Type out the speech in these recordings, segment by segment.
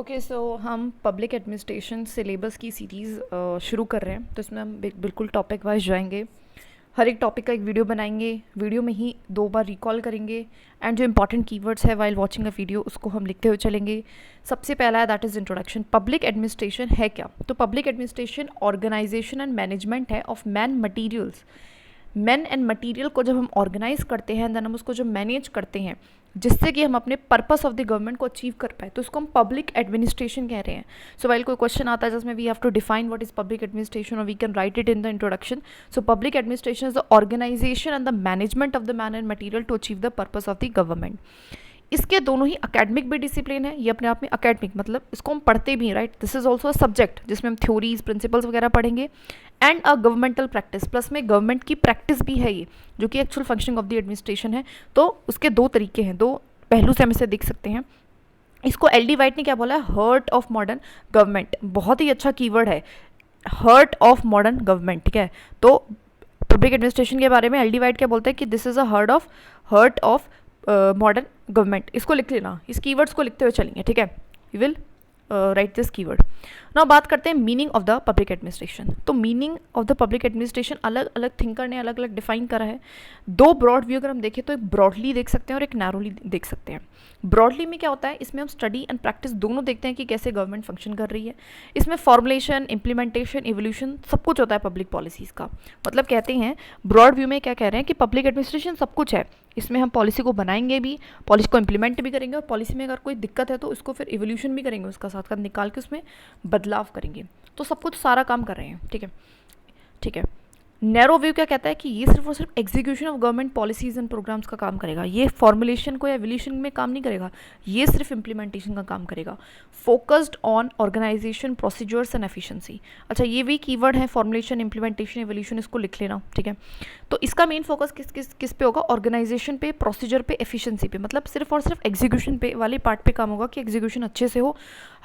Okay so हम public administration syllabus की series शुरू कर रहे हैं। तो इसमें हम बिल्कुल टॉपिक वाइज जाएंगे। हर एक टॉपिक का एक वीडियो बनाएंगे, वीडियो में ही 2 बार रिकॉल करेंगे एंड जो इंपॉर्टेंट कीवर्ड्स है वाइल वॉचिंग अ वीडियो उसको हम लिखते हुए चलेंगे। सबसे पहला है that is introduction. Public administration है क्या? तो public administration organization and management है of man materials. Man and material को जब हम ऑर्गेनाइज करते हैं देन हम उसको जब मैनेज करते हैं जिससे कि हम अपने पर्पस ऑफ द गवर्नमेंट को अचीव कर पाए, तो उसको हम पब्लिक एडमिनिस्ट्रेशन कह रहे हैं। सो वाइल कोई क्वेश्चन आता है जिसमें we have to define what is public administration और we can write it in the introduction. So public administration is the organization and the management of the man and material to achieve the purpose of the government. इसके दोनों ही academic भी discipline है, ये अपने आप में academic मतलब इसको हम पढ़ते भी हैं, right. This is also a subject जिसमें हम थ्योरीज प्रिंसिपल्स वगैरह पढ़ेंगे and a governmental practice, plus में गवर्नमेंट की प्रैक्टिस भी है ये जो कि actual functioning of the administration है। तो उसके दो तरीके हैं, दो पहलू से हम इसे देख सकते हैं। इसको एल.डी. वाइट ने क्या बोला है? Heart of modern government. बहुत ही अच्छा कीवर्ड है, हार्ट ऑफ मॉडर्न गवर्नमेंट, ठीक है। तो पब्लिक एडमिनिस्ट्रेशन के बारे में एल.डी. वाइट क्या बोलते हैं कि this is a heart of modern government. इसको लिख लेना, इस कीवर्ड्स को लिखते हुए चलेंगे, ठीक है। You will write this keyword. Now बात करते हैं meaning of the public administration. तो meaning of the public administration अलग अलग थिंकर ने अलग अलग डिफाइन करा है। दो ब्रॉड व्यू अगर हम देखें तो एक ब्रॉडली देख सकते हैं और एक नैरोली देख सकते हैं। ब्रॉडली में क्या होता है, इसमें हम स्टडी एंड प्रैक्टिस दोनों देखते हैं कि कैसे गवर्नमेंट फंक्शन कर रही है। इसमें फॉर्मुलेशन, इम्प्लीमेंटेशन, इवोल्यूशन सब कुछ होता है पब्लिक पॉलिसीज़ का। मतलब कहते हैं ब्रॉड व्यू में क्या कह रहे हैं कि पब्लिक एडमिनिस्ट्रेशन सब कुछ है, इसमें हम पॉलिसी को बनाएंगे भी, पॉलिसी को इम्प्लीमेंट भी करेंगे और पॉलिसी में अगर कोई दिक्कत है तो उसको फिर इवोल्यूशन भी करेंगे, उसका साथ साथ निकाल के उसमें बदलाव करेंगे। तो सब कुछ सारा काम कर रहे हैं, ठीक है, ठीक है। नैरो व्यू क्या कहता है कि ये सिर्फ और सिर्फ execution of government policies and programmes का काम करेगा, ये फॉर्मुलेशन को या एवोल्यूशन में काम नहीं करेगा, ये सिर्फ इम्प्लीमेंटेशन का काम करेगा। Focused on organisation, procedures and efficiency. अच्छा, ये भी कीवर्ड है, फॉर्मुलेशन, इम्प्लीमेंटेशन, एवोल्यूशन, इसको लिख लेना, ठीक है। तो इसका मेन फोकस किस किस किस पे होगा? ऑर्गेनाइजेशन पे, प्रोसीजर पे, एफिशिएंसी पे। मतलब सिर्फ और सिर्फ एग्जीक्यूशन पे वाले पार्ट पे काम होगा कि एग्जीक्यूशन अच्छे से हो,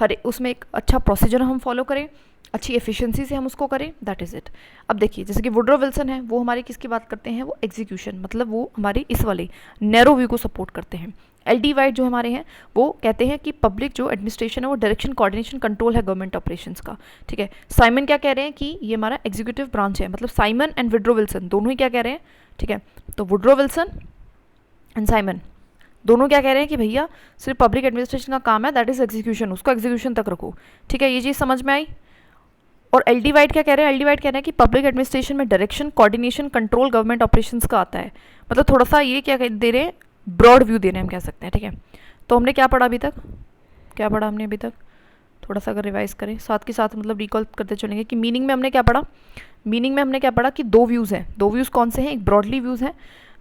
हर उसमें एक अच्छा प्रोसीजर हम फॉलो करें, अच्छी एफिशिएंसी से हम उसको करें, दैट इज़ इट। अब देखिए जैसे कि वुड्रो विल्सन है, वो हमारी किसकी बात करते हैं? वो एग्जीक्यूशन, मतलब वो हमारे इस वाले नैरो व्यू को सपोर्ट करते हैं। एल.डी. वाइट जो हमारे हैं वो कहते हैं कि पब्लिक जो एडमिनिस्ट्रेशन है वो डायरेक्शन, कोऑर्डिनेशन, कंट्रोल है गवर्नमेंट ऑपरेशंस का, ठीक है। साइमन क्या कह रहे हैं कि ये हमारा एग्जीक्यूटिव ब्रांच है, मतलब साइमन एंड वुड्रो विल्सन दोनों ही क्या कह रहे हैं, ठीक है। तो वुड्रो विल्सन एंड साइमन दोनों क्या कह रहे हैं कि भैया सिर्फ पब्लिक एडमिनिस्ट्रेशन का काम है, दैट इज एग्जीक्यूशन, उसको एग्जीक्यूशन तक रखो, ठीक है। ये चीज़ समझ में आई। और एल.डी. वाइट क्या कह रहे हैं? एल.डी. वाइट कह रहे हैं कि पब्लिक एडमिनिस्ट्रेशन में direction, coordination, control government operations का आता है। मतलब थोड़ा सा ये क्या दे रहे हैं, ब्रॉड व्यू दे रहे हैं, हम कह सकते हैं, ठीक है। तो हमने क्या पढ़ा अभी तक? क्या पढ़ा हमने अभी तक? थोड़ा सा अगर रिवाइज करें साथ के साथ, मतलब रिकॉल करते चलेंगे कि मीनिंग में हमने क्या पढ़ा। मीनिंग में हमने क्या पढ़ा कि दो व्यूज़ हैं। दो व्यूज़ कौन से हैं? एक ब्रॉडली व्यूज़ हैं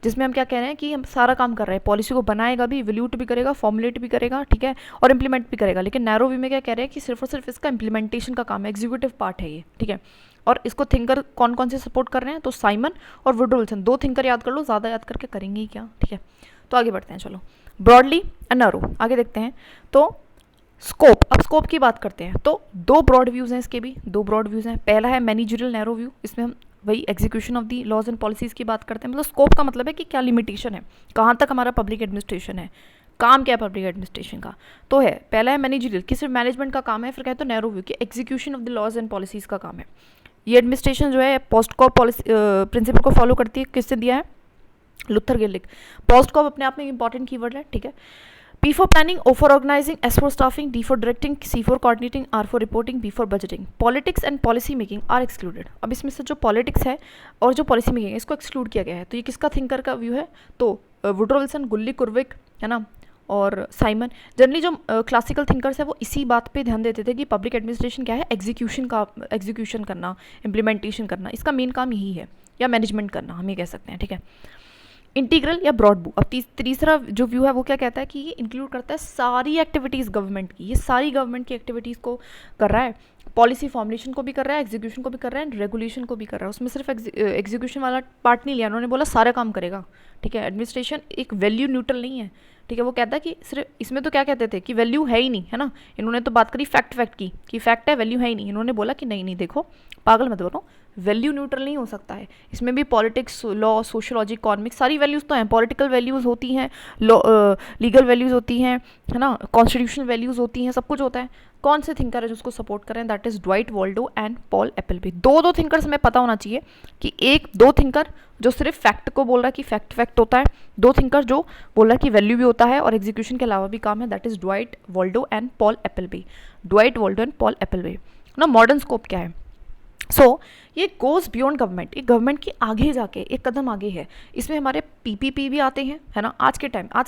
जिसमें हम क्या कह रहे हैं कि हम सारा काम कर रहे हैं, पॉलिसी को बनाएगा भी, इवोल्यूट भी करेगा, फॉर्मुलेट भी करेगा, ठीक है, और इंप्लीमेंट भी करेगा। लेकिन नैरो व्यू में क्या कह रहे हैं कि सिर्फ और सिर्फ इसका इंप्लीमेंटेशन का काम है, एग्जीक्यूटिव पार्ट है ये, ठीक है। और इसको थिंकर कौन कौन से सपोर्ट कर रहे हैं? तो साइमन और वुड्रो विल्सन, दो थिंकर याद कर लो, ज़्यादा याद करके करेंगे ही क्या, ठीक है। तो आगे बढ़ते हैं, चलो ब्रॉडली एंड नैरो आगे देखते हैं। तो स्कोप, अब स्कोप की बात करते हैं। तो दो ब्रॉड व्यूज़ हैं, इसके भी दो ब्रॉड व्यूज़ हैं। पहला है मैनेजरियल नैरो व्यू, इसमें हम वही execution of the laws and policies की बात करते हैं। मतलब स्कोप का मतलब है कि क्या लिमिटेशन है, कहाँ तक हमारा पब्लिक एडमिनिस्ट्रेशन है, काम क्या है पब्लिक एडमिनिस्ट्रेशन का। तो है पहला है मैनेजरियल कि सिर्फ मैनेजमेंट का काम है, फिर कहते हैं नैरो व्यू कि execution of the laws and policies का काम है। ये एडमिनिस्ट्रेशन जो है पोस्ट कॉप पॉलिसी प्रिंसिपल को फॉलो करती है, किससे दिया है? लुथर गिलिक। पोस्ट कॉप अपने आप में इंपॉर्टेंट कीवर्ड है, ठीक है। P for planning, O for organizing, S for staffing, D for directing, C for coordinating, R for reporting, B for budgeting. Politics and policy making are excluded. अब इसमें से जो पॉलिटिक्स है और जो पॉलिसी मेकिंग है इसको एक्सक्लूड किया गया है। तो ये किसका थिंकर का व्यू है? तो वुड्रो विल्सन, गुल्ली कुर्विक, है ना, और साइमन। जनरली जो क्लासिकल थिंकर्स है वो इसी बात पे ध्यान देते थे कि पब्लिक एडमिनिस्ट्रेशन क्या है, एग्जीक्यूशन करना, इम्प्लीमेंटेशन करना, इसका मेन काम यही है, या मैनेजमेंट करना हम ये कह सकते हैं, ठीक है। इंटीग्रल या ब्रॉड व्यू। अब तीसरा जो व्यू है वो क्या कहता है कि ये इंक्लूड करता है सारी एक्टिविटीज़ गवर्नमेंट की, ये सारी गवर्नमेंट की एक्टिविटीज़ को कर रहा है, पॉलिसी फॉर्मुलेशन को भी कर रहा है, एग्जीक्यूशन को भी कर रहा है, रेगुलेशन को भी कर रहा है। उसमें सिर्फ एग्जीक्यूशन वाला पार्ट नहीं लिया उन्होंने, बोला सारा काम करेगा, ठीक है। एडमिनिस्ट्रेशन एक वैल्यू न्यूट्रल नहीं है, ठीक है। वो कहता है कि सिर्फ इसमें तो क्या कहते थे कि वैल्यू है ही नहीं, है ना। इन्होंने तो बात करी फैक्ट की कि फैक्ट है, वैल्यू है ही नहीं। इन्होंने बोला कि नहीं नहीं देखो, पागल मत बनो, वैल्यू न्यूट्रल नहीं हो सकता है। इसमें भी पॉलिटिक्स, लॉ, सोशियोलॉजी, इकोनॉमिक्स सारी वैल्यूज़ तो हैं। पॉलिटिकल वैल्यूज़ होती हैं, लॉ, लीगल वैल्यूज़ होती हैं, है ना, कॉन्स्टिट्यूशनल वैल्यूज़ होती हैं, सब कुछ होता है। कौन से थिंकर है जो उसको सपोर्ट कर रहे हैं? That is Dwight Waldo and Paul Appleby. दो थिंकर्स हमें पता होना चाहिए कि दो थिंकर जो सिर्फ फैक्ट को बोल रहा है कि फैक्ट होता है, दो थिंकर जो बोल रहा है कि वैल्यू भी होता है और एग्जीक्यूशन के अलावा भी काम है, that is Dwight Waldo and Paul Appleby. Dwight Waldo and Paul Appleby ना। मॉडर्न स्कोप क्या है? ये गोज बियॉन्ड गवर्नमेंट, ये गवर्नमेंट की आगे जाके एक कदम आगे है। इसमें हमारे पीपीपी भी आते हैं, है ना। आज के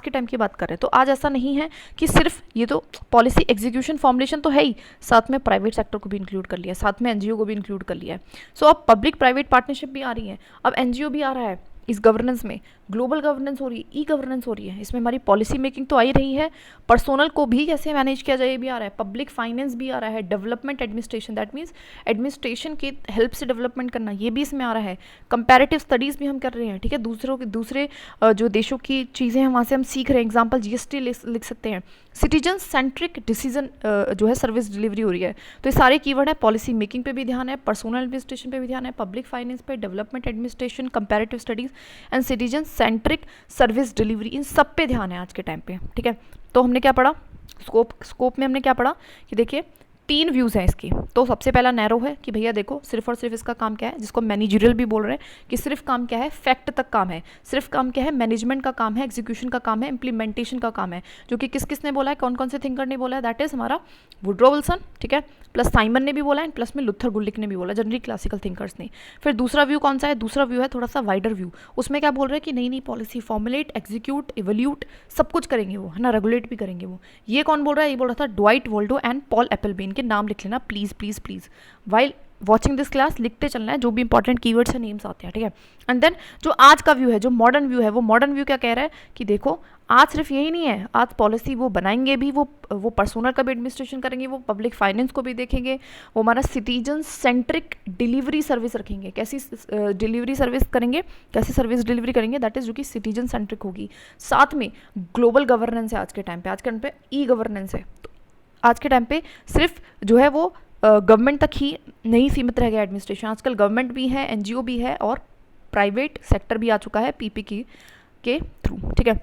टाइम की बात कर रहे हैं तो आज ऐसा नहीं है कि सिर्फ ये तो पॉलिसी एग्जीक्यूशन फॉर्मुलेशन तो है ही, साथ में प्राइवेट सेक्टर को भी इंक्लूड कर लिया, साथ में एनजीओ को भी इंक्लूड कर लिया है। अब पब्लिक प्राइवेट पार्टनरशिप भी आ रही है, अब एनजीओ भी आ रहा है इस गवर्नेंस में। ग्लोबल गवर्नेंस हो रही है, ई गवर्नेंस हो रही है, इसमें हमारी पॉलिसी मेकिंग तो आ ही रही है। पर्सोनल को भी कैसे मैनेज किया जाए ये भी आ रहा है। पब्लिक फाइनेंस भी आ रहा है। Development administration, that means administration की हेल्प से डेवलपमेंट करना, ये भी इसमें आ रहा है। कंपैरेटिव स्टडीज़ भी हम कर रहे हैं, ठीक है। दूसरे जो देशों की चीज़ें हैं वहाँ से हम सीख रहे हैं। एग्जाम्पल जीएसटी लिख सकते हैं। सिटीजन सेंट्रिक डिसीजन जो है सर्विस डिलीवरी हो रही है। तो ये सारे कीवर्ड है। पॉलिसी मेकिंग पे भी ध्यान है, पर्सनल एडमिनिस्ट्रेशन पे भी ध्यान है, पब्लिक फाइनेंस पे, development administration, comparative studies and citizen centric service delivery, इन सब पे ध्यान है आज के टाइम पे, ठीक है। तो हमने क्या पढ़ा? स्कोप में हमने क्या पढ़ा कि देखिए 3 व्यूज़ हैं इसकी। तो सबसे पहला नैरो है कि भैया देखो सिर्फ और सिर्फ इसका काम क्या है, जिसको मैनेजरियल भी बोल रहे हैं कि सिर्फ काम क्या है, फैक्ट तक काम है। सिर्फ काम क्या है, मैनेजमेंट का काम है, एग्जीक्यूशन का काम है, इंप्लीमेंटेशन का काम है। जो कि किसने बोला है, कौन कौन से थिंकर ने बोला है? दैट इज़ हमारा वुड्रो विल्सन, ठीक है, प्लस साइमन ने भी बोला है, प्लस में लुथर गुलिक ने भी बोला, जनरली क्लासिकल थिंकर्स ने। फिर दूसरा व्यू कौन सा है? दूसरा व्यू है थोड़ा सा वाइडर व्यू। उसमें क्या बोल रहे हैं कि नई पॉलिसी फॉर्मुलेट, एग्जीक्यूट, इवोल्यूट सब कुछ करेंगे वो, है ना, रेगुलेट भी करेंगे वो। ये कौन बोल रहा है? ये बोल रहा था Dwight Waldo and Paul Appleby. इनके नाम लिख लेना please please please. While watching this class लिखते चलना है, जो भी इंपॉर्टेंट कीवर्ड्स हैं, नेम्स आते हैं, ठीक है। एंड देन जो आज का व्यू है, जो मॉडर्न व्यू है, वो मॉडर्न व्यू क्या कह रहा है कि देखो आज सिर्फ यही नहीं है, आज पॉलिसी वो बनाएंगे भी, वो पर्सोनल का भी एडमिनिस्ट्रेशन करेंगे, वो पब्लिक फाइनेंस को भी देखेंगे, वो हमारा सिटीजन सेंट्रिक डिलीवरी सर्विस रखेंगे। कैसी डिलीवरी सर्विस करेंगे, कैसी सर्विस डिलीवरी करेंगे? दैट इज़ जो कि सिटीजन सेंट्रिक होगी। साथ में ग्लोबल गवर्नेंस है आज के टाइम पे ई गवर्नेंस है। तो आज के टाइम पे सिर्फ जो है वो गवर्नमेंट तक ही नहीं सीमित रह गया एडमिनिस्ट्रेशन। आजकल गवर्नमेंट भी है, एनजीओ भी है और प्राइवेट सेक्टर भी आ चुका है पीपी के थ्रू, ठीक है।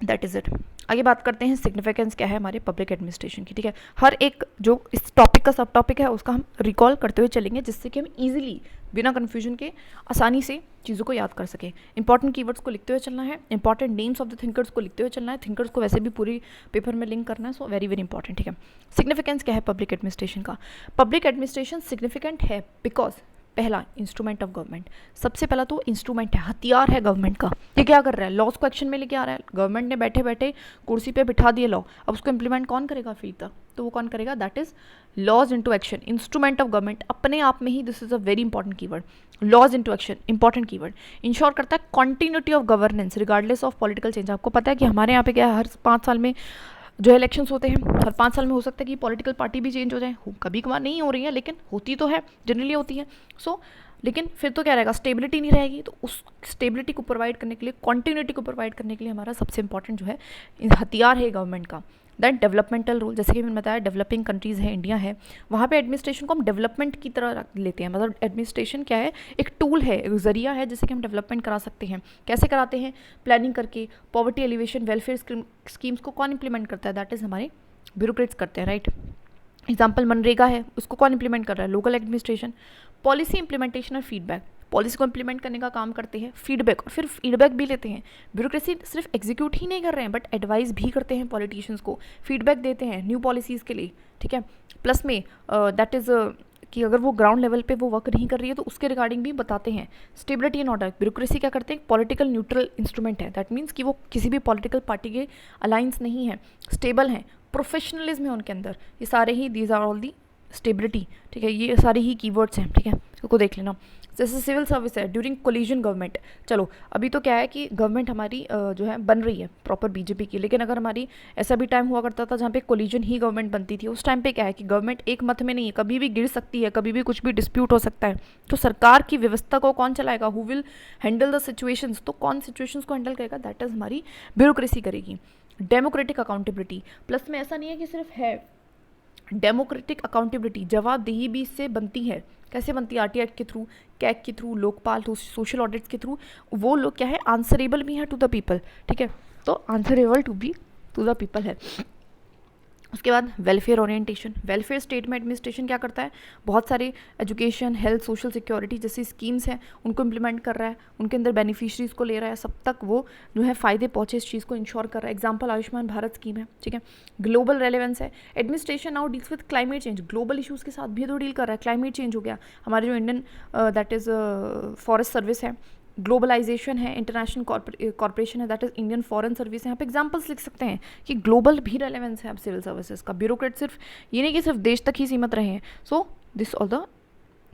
That is it. आगे बात करते हैं सिग्निफिकेंस क्या है हमारे पब्लिक एडमिनिस्ट्रेशन की, ठीक है। हर एक जो इस टॉपिक का सब टॉपिक है उसका हम रिकॉल करते हुए चलेंगे, जिससे कि हम इजीली बिना कन्फ्यूजन के आसानी से चीज़ों को याद कर सकें। इंपॉर्टेंट कीवर्ड्स को लिखते हुए चलना है, important names of the thinkers को लिखते हुए चलना है। थिंकर्स को वैसे भी पूरी पेपर में लिंक करना है, सो वेरी वेरी इंपॉर्टेंट, ठीक है। सिग्निफिकेंस क्या है पब्लिक एडमिनिस्ट्रेशन का? पब्लिक एडमिनिस्ट्रेशन सिग्निफिकेंट है बिकॉज पहला इंस्ट्रूमेंट ऑफ गवर्नमेंट, सबसे पहला तो इंस्ट्रूमेंट है, हथियार है गवर्नमेंट का। ये क्या कर रहा है? लॉज को एक्शन में लेके आ रहा है। गवर्नमेंट ने बैठे बैठे कुर्सी पे बिठा दिए लॉ, अब उसको इंप्लीमेंट कौन करेगा फील तक? तो वो कौन करेगा? That is laws into action. Instrument of government अपने आप में ही, this is a very important keyword, laws into action, important keyword. Ensure करता है continuity of governance regardless of political change. आपको पता है कि हमारे यहाँ पे क्या है, हर 5 साल में जो इलेक्शंस होते हैं, हर 5 साल में हो सकता है कि पॉलिटिकल पार्टी भी चेंज हो जाए, कभी कभार नहीं हो रही है लेकिन होती तो है, जनरली होती है। लेकिन फिर तो क्या रहेगा, स्टेबिलिटी नहीं रहेगी। तो उस स्टेबिलिटी को प्रोवाइड करने के लिए, कॉन्टिन्यूटी को प्रोवाइड करने के लिए हमारा सबसे इंपॉर्टेंट जो है हथियार है गवर्नमेंट का। दैन डेवलपमेंटल रोल, जैसे कि मैंने बताया डेवलपिंग कंट्रीज़ है, इंडिया है, वहाँ पे एडमिनिस्ट्रेशन को हम डेवलपमेंट की तरह लेते हैं। मतलब एडमिनिस्ट्रेशन क्या है? एक टूल है, एक जरिया है जिससे कि हम डेवलपमेंट करा सकते हैं। कैसे कराते हैं? प्लानिंग करके। पॉवर्टी एलिवेशन, वेलफेयर स्कीम्स को कौन इंप्लीमेंट करता है? दैट इज़ हमारे ब्यूरोक्रेट्स करते हैं, राइट। एग्जाम्पल मनरेगा है, उसको कौन इंप्लीमेंट कर रहा है? Local administration. पॉलिसी इंप्लीमेंटेशन और फीडबैक, पॉलिसी को इंप्लीमेंट करने का काम करते हैं, फीडबैक, और फिर फीडबैक भी लेते हैं। ब्यूरोक्रेसी सिर्फ एग्जीक्यूट ही नहीं कर रहे हैं बट एडवाइस भी करते हैं पॉलिटिशियंस को, फीडबैक देते हैं न्यू पॉलिसीज़ के लिए, ठीक है। प्लस में दैट इज़ कि अगर वो ग्राउंड लेवल पे वो वर्क नहीं कर रही है तो उसके रिगार्डिंग भी बताते हैं। स्टेबिलिटी एंड ऑर्डर, ब्यूरोक्रेसी क्या करते हैं? पॉलिटिकल न्यूट्रल इंस्ट्रूमेंट है, दैट मीन्स कि वो किसी भी पॉलिटिकल पार्टी के अलायंस नहीं है, स्टेबल हैं, प्रोफेशनलिज्म है उनके अंदर। ये सारे ही these are all the stability, ठीक है। ये सारे ही कीवर्ड्स हैं, ठीक है, इसको देख लेना। जैसे सिविल सर्विस है, ड्यूरिंग कोलिजन गवर्नमेंट। चलो अभी तो क्या है कि गवर्नमेंट हमारी जो है बन रही है प्रॉपर बीजेपी की, लेकिन अगर हमारी ऐसा भी टाइम हुआ करता था जहाँ पे कोलिजन ही गवर्नमेंट बनती थी, उस टाइम पे क्या है कि गवर्नमेंट एक मत में नहीं है, कभी भी गिर सकती है, कभी भी कुछ भी डिस्प्यूट हो सकता है। तो सरकार की व्यवस्था को कौन चलाएगा? Who will handle the situations? तो कौन सिचुएशंस को हैंडल करेगा? दैट इज़ हमारी ब्यूरोक्रेसी करेगी। डेमोक्रेटिक अकाउंटेबिलिटी, प्लस में ऐसा नहीं है कि सिर्फ है डेमोक्रेटिक अकाउंटेबिलिटी, जवाबदेही भी इससे बनती है। कैसे बनती है? आरटी एक्ट के थ्रू, कैग के थ्रू, लोकपाल, सोशल ऑडिट्स के थ्रू। वो लोग क्या है, आंसरेबल भी है टू द पीपल, ठीक है, तो आंसरेबल टू द पीपल है। उसके बाद वेलफेयर ओरिएंटेशन, वेलफेयर स्टेट में एडमिनिस्ट्रेशन क्या करता है, बहुत सारे एजुकेशन, हेल्थ, सोशल सिक्योरिटी जैसी स्कीम्स हैं उनको इम्प्लीमेंट कर रहा है, उनके अंदर बेनिफिशरीज को ले रहा है, सब तक वो जो है फ़ायदे पहुँचे इस चीज़ को इंश्योर कर रहा है। एग्जाम्पल आयुष्मान भारत स्कीम है, ठीक है। ग्लोबल रेलेवेंस है, administration now deals with climate change, global issues के साथ भी तो डील कर रहा है। क्लाइमेट चेंज हो गया, हमारे जो Indian that is forest service है, ग्लोबलाइजेशन है, इंटरनेशनल कॉर्पोरेशन है, that is Indian foreign service है। यहाँ पे एग्जांपल्स लिख सकते हैं कि ग्लोबल भी रेलेवेंस है अब सिविल सर्विसेज का। ब्यूरोक्रेट सिर्फ ये नहीं कि सिर्फ देश तक ही सीमित रहे हैं। So this all the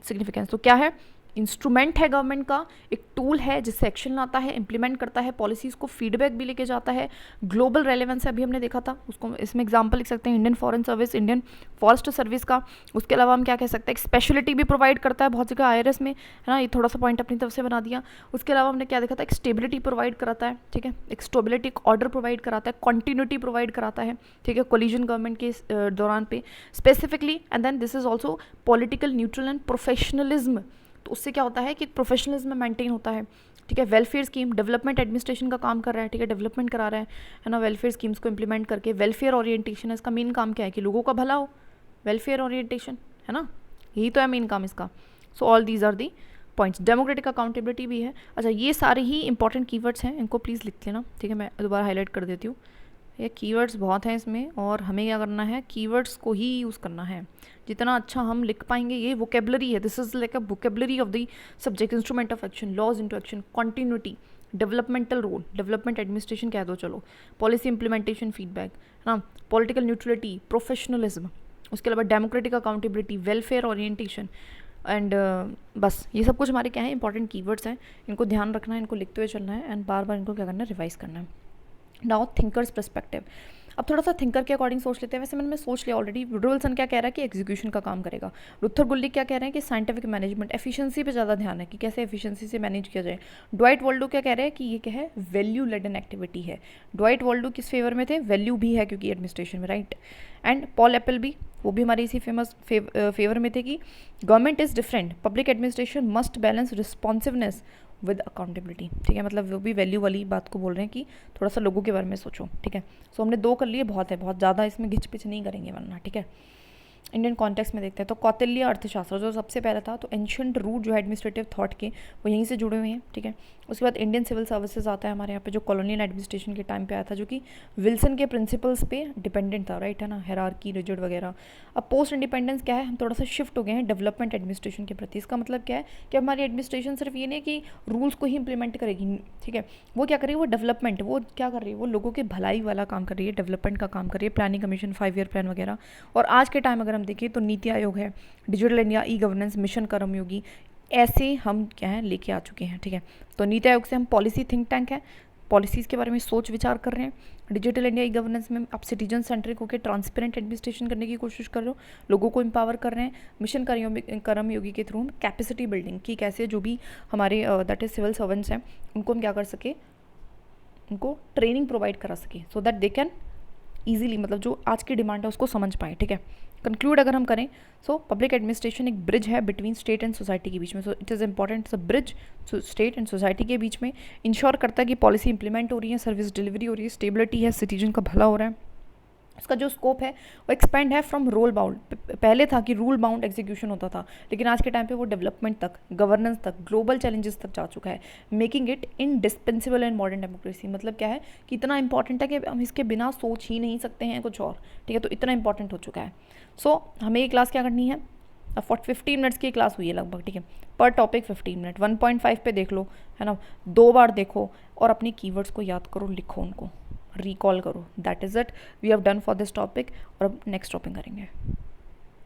significance. तो क्या है, इंस्ट्रूमेंट है गवर्नमेंट का, एक टूल है जिससे एक्शन लाता है, इंप्लीमेंट करता है, पॉलिसीज़ को फीडबैक भी लेके जाता है। ग्लोबल रेलेवेंस है, अभी हमने देखा था उसको, इसमें एग्जांपल लिख सकते हैं Indian foreign service, Indian forest service का। उसके अलावा हम क्या कह सकते हैं, एक स्पेशलिटी भी प्रोवाइड करता है बहुत जगह IRS में, है ना, ये थोड़ा सा पॉइंट अपनी तरफ से बना दिया। उसके अलावा हमने क्या देखा था, एक स्टेबिलिटी प्रोवाइड कराता है, ठीक है, एक स्टेबिलिटी, एक ऑर्डर प्रोवाइड कराता है, कॉन्टिन्यूटी प्रोवाइड कराता है, ठीक है, कोलिजन गवर्नमेंट के दौरान पे specifically. And then this is also political neutral and professionalism, तो उससे क्या होता है कि प्रोफेशनलिज्म मेंटेन होता है, ठीक है। वेलफेयर स्कीम, डेवलपमेंट एडमिनिस्ट्रेशन का काम कर रहा है, ठीक है, डेवलपमेंट करा रहा है ना, वेलफेयर स्कीम्स को इंप्लीमेंट करके। वेलफेयर ओरिएंटेशन है, इसका मेन काम क्या है कि लोगों का भला हो, वेलफेयर ओरिएंटेशन, है ना, यही तो है मेन काम इसका। So all these are the points. Democratic accountability भी है। अच्छा, ये सारे ही इंपॉर्टेंट कीवर्ड्स हैं, इनको प्लीज़ लिख लेना, ठीक है, मैं दोबारा हाईलाइट कर देती हूँ। ये कीवर्ड्स बहुत हैं इसमें, और हमें क्या करना है, कीवर्ड्स को ही यूज़ करना है। जितना अच्छा हम लिख पाएंगे, ये वोकेबलरी है, this is like a vocabulary of the subject. Instrument of action, laws into action, continuity, developmental role, development administration कह दो चलो, पॉलिसी इंप्लीमेंटेशन, फीडबैक, है ना, पॉलिटिकल न्यूट्रलिटी, प्रोफेशनलिज्म, उसके अलावा democratic accountability, welfare orientation and बस ये सब कुछ हमारे क्या है, इंपॉर्टेंट कीवर्ड्स हैं, इनको ध्यान रखना है, इनको लिखते हुए चलना है एंड बार बार इनको क्या करना है, रिवाइज करना है। नाउ थिंकर्स पर्सपेक्टिव, अब थोड़ा सा थिंकर के अकॉर्डिंग सोच लेते हैं। वैसे मैंने सोच लिया ऑलरेडी। वुडरविल्सन क्या कह रहा है कि एग्जीक्यूशन का काम करेगा। रुथर गुल्डिक क्या कह रहे हैं कि साइंटिफिक मैनेजमेंट, एफिशिएंसी पे ज़्यादा ध्यान है कि कैसे एफिशिएंसी से मैनेज किया जाए। ड्वाइट वॉल्डो क्या कह रहे हैं कि ये क्या है, वैल्यू लेडन एक्टिविटी है। ड्वाइट वॉल्डो किस फेवर में थे, वैल्यू भी है क्योंकि एडमिनिस्ट्रेशन में, राइट। एंड पॉल एप्पल भी, वो भी हमारे इसी फेमस फेवर में थे कि government is different, public administration must balance responsiveness with accountability, ठीक है, मतलब वो भी वैल्यू वाली बात को बोल रहे हैं कि थोड़ा सा लोगों के बारे में सोचो, ठीक है। सो हमने 2 कर लिए, बहुत है, बहुत ज़्यादा इसमें घिच पिच नहीं करेंगे वरना, ठीक है। इंडियन कॉन्टेक्स्ट में देखते हैं तो कौटिल्य अर्थशास्त्र जो सबसे पहला था, तो एंशियंट रूट जो है एडमिनिस्ट्रेटिव थॉट के, वो यहीं से जुड़े हुए हैं, ठीक है। उसके बाद इंडियन सिविल सर्विसेज आता है हमारे यहाँ पे, जो कॉलोनियल एडमिनिस्ट्रेशन के टाइम पे आया था, जो कि विल्सन के प्रिंसिपल्स पे डिपेंडेंट था, राइट, है ना, हायरार्की, रिजिड वगैरह। अब पोस्ट इंडिपेंडेंस क्या है, हम थोड़ा सा शिफ्ट हो गए हैं डेवलपमेंट एडमिनिस्ट्रेशन के प्रति। इसका मतलब क्या है कि हमारी एडमिनिस्ट्रेशन सिर्फ ये नहीं कि रूल्स को ही इंप्लीमेंट करेगी, ठीक है, वो क्या कर रही है, वो डेवलपमेंट, वो क्या कर रही है, वो लोगों के भलाई वाला काम कर रही है, डेवलपमेंट का काम कर रही है, प्लानिंग कमीशन, 5 ईयर प्लान वगैरह। और आज के टाइम अगर हम देखें तो नीति आयोग है, digital India, e governance, mission Karmayogi, ऐसे हम क्या है लेके आ चुके हैं, ठीक है। तो नीति आयोग से हम पॉलिसी थिंक टैंक है, पॉलिसीज़ के बारे में सोच विचार कर रहे हैं। डिजिटल इंडिया, ई गवर्नेंस में आप सिटीजन सेंट्रिक होकर ट्रांसपेरेंट एडमिनिस्ट्रेशन करने की कोशिश कर रहे हो, लोगों को एम्पावर कर रहे हैं। मिशन कर्मयोगी के थ्रू हम कैपेसिटी बिल्डिंग की, कैसे जो भी हमारे दैट इज सिविल सर्वेंट्स हैं उनको हम क्या कर सके, उनको ट्रेनिंग प्रोवाइड करा सके, so that they can easily, मतलब जो आज की डिमांड है उसको समझ पाए, ठीक है। कंक्लूड अगर हम करें, सो पब्लिक एडमिनिस्ट्रेशन एक ब्रिज है बिटवीन स्टेट एंड सोसाइटी के बीच में। So it is important, it's a bridge state and society के बीच में, इंश्योर करता है कि पॉलिसी इंप्लीमेंट हो रही है, सर्विस डिलीवरी हो रही है, स्टेबिलिटी है, सिटीजन का भला हो रहा है। उसका जो स्कोप है वो एक्सपेंड है फ्रॉम रोल बाउंड, पहले था कि रूल बाउंड एग्जीक्यूशन होता था, लेकिन आज के टाइम पे वो डेवलपमेंट तक, गवर्नेंस तक, ग्लोबल चैलेंजेस तक जा चुका है, making it indispensable in modern democracy. मतलब क्या है कि इतना इंपॉर्टेंट है कि हम इसके बिना सोच ही नहीं सकते हैं कुछ और, ठीक है, तो इतना इंपॉर्टेंट हो चुका है। सो हमें ये क्लास क्या करनी है, अब 15 मिनट्स की क्लास हुई है लगभग, ठीक है, पर टॉपिक 15 मिनट, 1.5 पे देख लो, है ना, 2 बार देखो और अपनी कीवर्ड्स को याद करो, लिखो उनको, रिकॉल करो। That is it, we have done for this topic. और अब नेक्स्ट टॉपिक करेंगे।